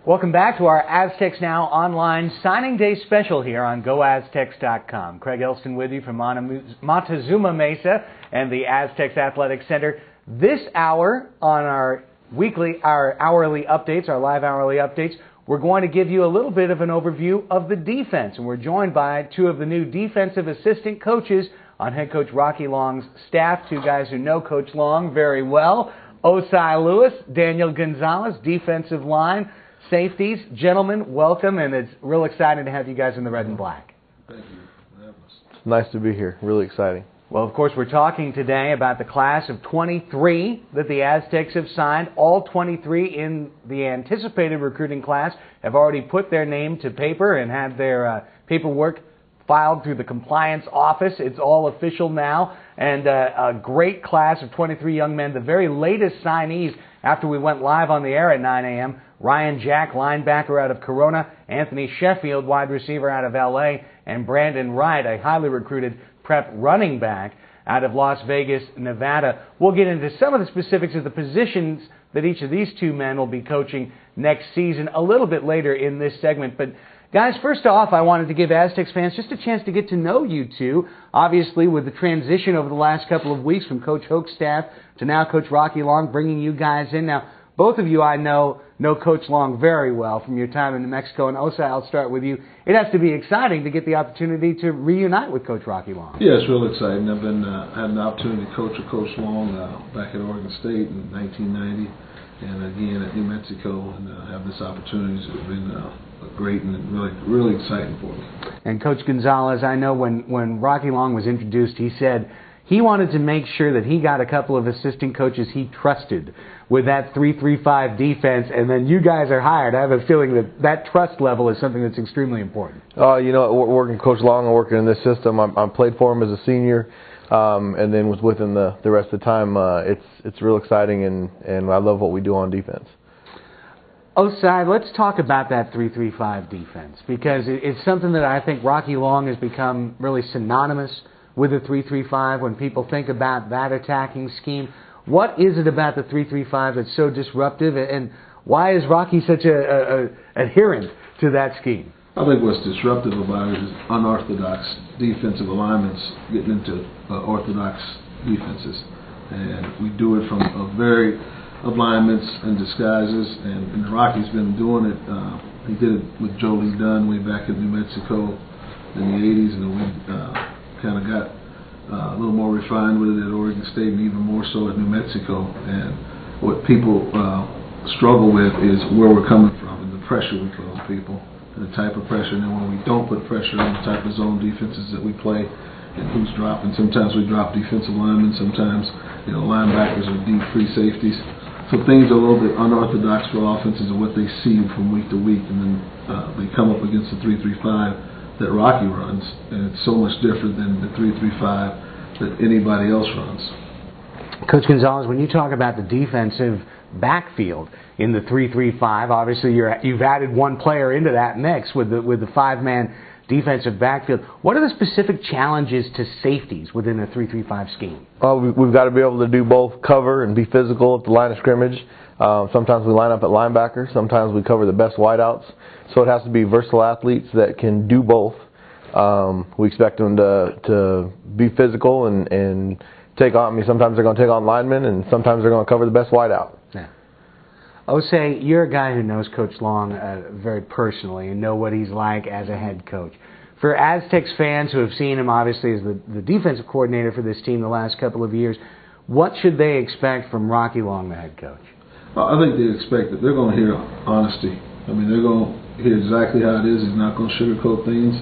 Welcome back to our Aztecs Now online signing day special here on GoAztecs.com. Craig Elston with you from Montezuma Mesa and the Aztecs Athletic Center. This hour on our hourly updates, our live hourly updates, we're going to give you a little bit of an overview of the defense. And we're joined by two of the new defensive assistant coaches on head coach Rocky Long's staff, two guys who know Coach Long very well. Osai Lewis, Daniel Gonzalez, defensive line. Safeties, gentlemen, welcome, and it's real exciting to have you guys in the red and black. Thank you. It's nice to be here. Really exciting. Well, of course, we're talking today about the class of 23 that the Aztecs have signed. All 23 in the anticipated recruiting class have already put their name to paper and had their paperwork filed through the compliance office. It's all official now, and a great class of 23 young men. The very latest signees after we went live on the air at 9 a.m., Ryan Jack, linebacker out of Corona, Anthony Sheffield, wide receiver out of L.A., and Brandon Wright, a highly recruited prep running back out of Las Vegas, Nevada. We'll get into some of the specifics of the positions that each of these two men will be coaching next season a little bit later in this segment. But guys, first off, I wanted to give Aztecs fans just a chance to get to know you two. Obviously, with the transition over the last couple of weeks from Coach Hoke's staff to now Coach Rocky Long, bringing you guys in. Now, both of you I know Coach Long very well from your time in New Mexico. And Osai, I'll start with you. It has to be exciting to get the opportunity to reunite with Coach Rocky Long. Yeah, it's real exciting. I've been had an opportunity to coach with Coach Long back at Oregon State in 1990, and again at New Mexico, and have this opportunity. It's been great and really exciting for me. And Coach Gonzalez, I know when Rocky Long was introduced, he said he wanted to make sure that he got a couple of assistant coaches he trusted with that 3-3-5 defense, and then you guys are hired. I have a feeling that trust level is something that's extremely important. Working Coach Long and working in this system, I played for him as a senior, and then was with him the rest of the time. It's real exciting, and I love what we do on defense. Osai, let's talk about that 3-3-5 defense, because it's something that I think Rocky Long has become really synonymous with the 3-3-5 when people think about that attacking scheme. What is it about the 3-3-5 that's so disruptive, and why is Rocky such a adherent to that scheme? I think what's disruptive about it is unorthodox defensive alignments getting into orthodox defenses. And we do it from alignments and disguises, and Rocky's been doing it. He did it with Joe Lee Dunn way back in New Mexico in the 80s, and we kind of got a little more refined with it at Oregon State, and even more so at New Mexico. And what people struggle with is where we're coming from and the pressure we put on people, and the type of pressure. And then when we don't put pressure on the type of zone defenses that we play, and who's dropping. Sometimes we drop defensive linemen. Sometimes linebackers are deep free safeties. So things are a little bit unorthodox for offenses and what they see from week to week, and then they come up against the 3-3-5 that Rocky runs, and it's so much different than the 3-3-5 that anybody else runs. Coach Gonzalez, when you talk about the defensive backfield in the 3-3-5, obviously you've added one player into that mix with the five-man defensive backfield. What are the specific challenges to safeties within a 3-3-5 scheme? We've got to be able to do both cover and be physical at the line of scrimmage. Sometimes we line up at linebacker. Sometimes we cover the best wideouts. So it has to be versatile athletes that can do both. We expect them to be physical and take on. Sometimes they're going to take on linemen, and sometimes they're going to cover the best wideout. Yeah. Osai, you're a guy who knows Coach Long very personally and know what he's like as a head coach. For Aztecs fans who have seen him, obviously, as the defensive coordinator for this team the last couple of years, what should they expect from Rocky Long, the head coach? I think they expect that they're going to hear honesty. I mean, they're going to hear exactly how it is. He's not going to sugarcoat things.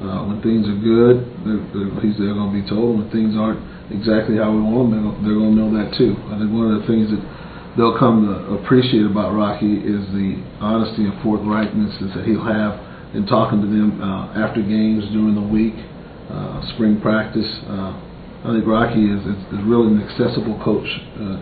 When things are good, they're going to be told. When things aren't exactly how we want them, they're going to know that too. I think one of the things that they'll come to appreciate about Rocky is the honesty and forthrightness that he'll have in talking to them after games, during the week, spring practice. I think Rocky is really an accessible coach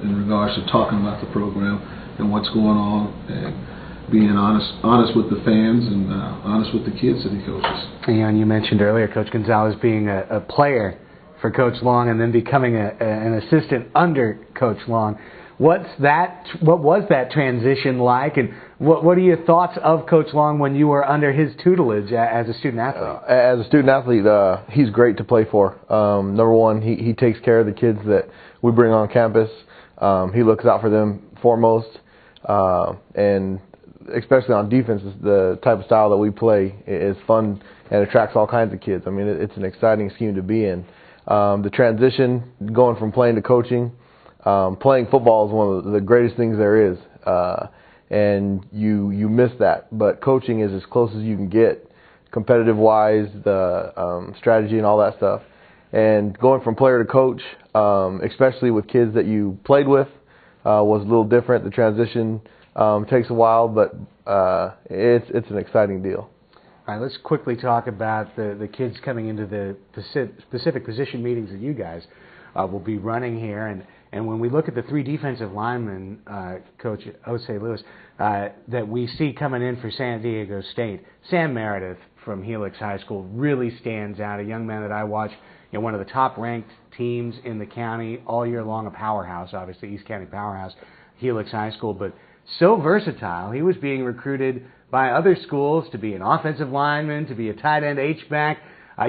in regards to talking about the program and what's going on, and being honest with the fans and honest with the kids that he coaches. And you mentioned earlier Coach Gonzalez being a player for Coach Long and then becoming an assistant under Coach Long. What was that transition like, and what are your thoughts of Coach Long when you were under his tutelage as a student athlete? As a student athlete, he's great to play for. Number one, he takes care of the kids that we bring on campus. He looks out for them foremost, and especially on defense, the type of style that we play is fun and attracts all kinds of kids. I mean, it's an exciting scheme to be in. The transition, going from playing to coaching, playing football is one of the greatest things there is, and you miss that. But coaching is as close as you can get, competitive-wise, the strategy and all that stuff. And going from player to coach, especially with kids that you played with, was a little different. The transition takes a while, but it's an exciting deal. All right, let's quickly talk about the kids coming into the specific position meetings that you guys will be running here. And when we look at the three defensive linemen, Coach Jose Lewis, that we see coming in for San Diego State, Sam Meredith from Helix High School really stands out, a young man that I watch, one of the top-ranked teams in the county all year long, a powerhouse, obviously, East County powerhouse, Helix High School, but so versatile. He was being recruited by other schools to be an offensive lineman, to be a tight end H-back.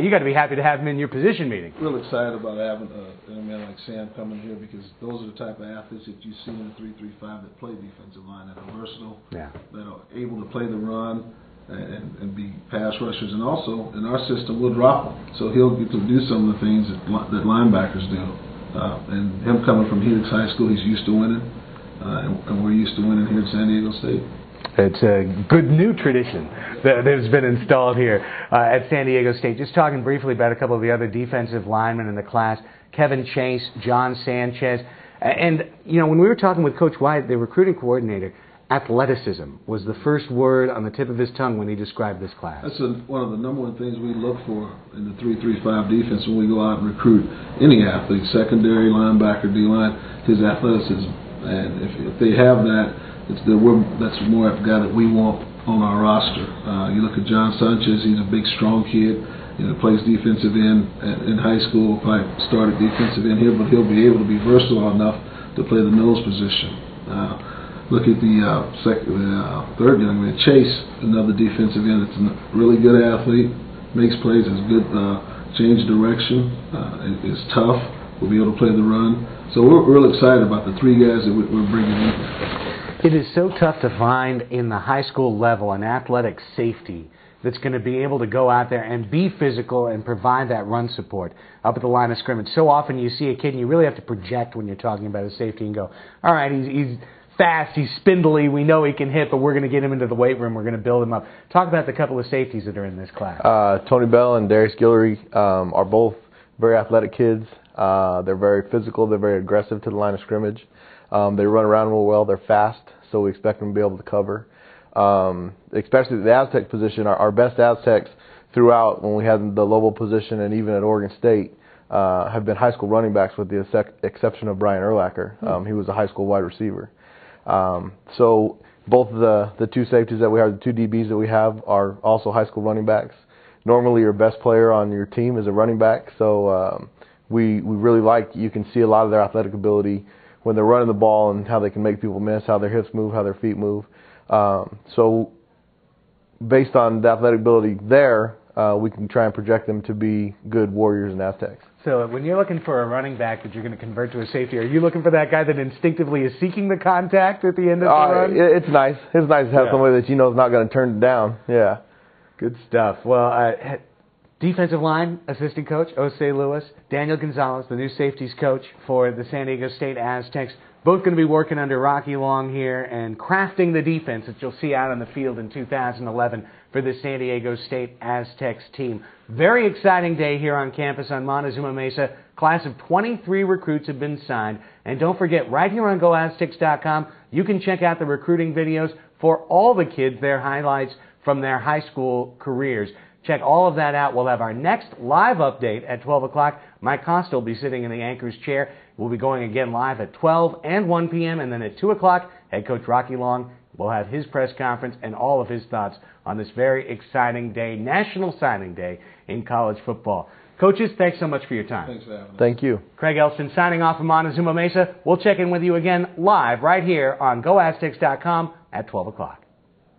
You got to be happy to have him in your position meeting. Real excited about having a man like Sam coming here, because those are the type of athletes that you see in the 3-3-5 that play defensive line, that are versatile, that are able to play the run and be pass rushers. And also, in our system, we'll drop him. So he'll get to do some of the things that linebackers do. And him coming from Helix High School, he's used to winning. And we're used to winning here at San Diego State. It's a good new tradition that has been installed here at San Diego State. Just talking briefly about a couple of the other defensive linemen in the class, Kevin Chase, John Sanchez. And, when we were talking with Coach White, the recruiting coordinator, athleticism was the first word on the tip of his tongue when he described this class. That's one of the number one things we look for in the 3-3-5 defense when we go out and recruit any athlete, secondary, linebacker, D-line, his athleticism. And if they have that, that's more of a guy that we want on our roster. You look at John Sanchez; he's a big, strong kid. Plays defensive end in high school. Probably started defensive end here, but he'll be able to be versatile enough to play the nose position. Look at the third young man, Chase, another defensive end. That's a really good athlete. Makes plays, has good change direction. Is tough. Will be able to play the run. So we're real excited about the three guys that we're bringing in. It is so tough to find in the high school level an athletic safety that's going to be able to go out there and be physical and provide that run support up at the line of scrimmage. So often you see a kid and you really have to project when you're talking about his safety and go, all right, he's fast, he's spindly, we know he can hit, but we're going to get him into the weight room, we're going to build him up. Talk about the couple of safeties that are in this class. Tony Bell and Darius Guillory are both very athletic kids. They're very physical, they're very aggressive to the line of scrimmage. They run around real well, they're fast, so we expect them to be able to cover. Especially the Aztec position, our best Aztecs throughout, when we had the Lobo position and even at Oregon State, have been high school running backs with the exception of Brian Urlacher. He was a high school wide receiver. So both the two safeties that we have, the two DBs that we have, are also high school running backs. Normally your best player on your team is a running back, so we really you can see a lot of their athletic ability when they're running the ball and how they can make people miss, how their hips move, how their feet move. So based on the athletic ability there, we can try and project them to be good Warriors and Aztecs. So when you're looking for a running back that you're going to convert to a safety, are you looking for that guy that instinctively is seeking the contact at the end of the run? It's nice. It's nice to have somebody that you know is not going to turn it down. Yeah. Good stuff. Well, defensive line assistant coach, Jose Lewis, Daniel Gonzalez, the new safeties coach for the San Diego State Aztecs, both going to be working under Rocky Long here and crafting the defense that you'll see out on the field in 2011 for the San Diego State Aztecs team. Very exciting day here on campus on Montezuma Mesa. Class of 23 recruits have been signed. And don't forget, right here on GoAztecs.com, you can check out the recruiting videos for all the kids, their highlights from their high school careers. Check all of that out. We'll have our next live update at 12 o'clock. Mike Costa will be sitting in the anchor's chair. We'll be going again live at 12 and 1 p.m. And then at 2 o'clock, head coach Rocky Long will have his press conference and all of his thoughts on this very exciting day, National Signing Day in college football. Coaches, thanks so much for your time. Thanks for having us. Thank you. Craig Elston signing off from Montezuma Mesa. We'll check in with you again live right here on GoAztecs.com at 12 o'clock.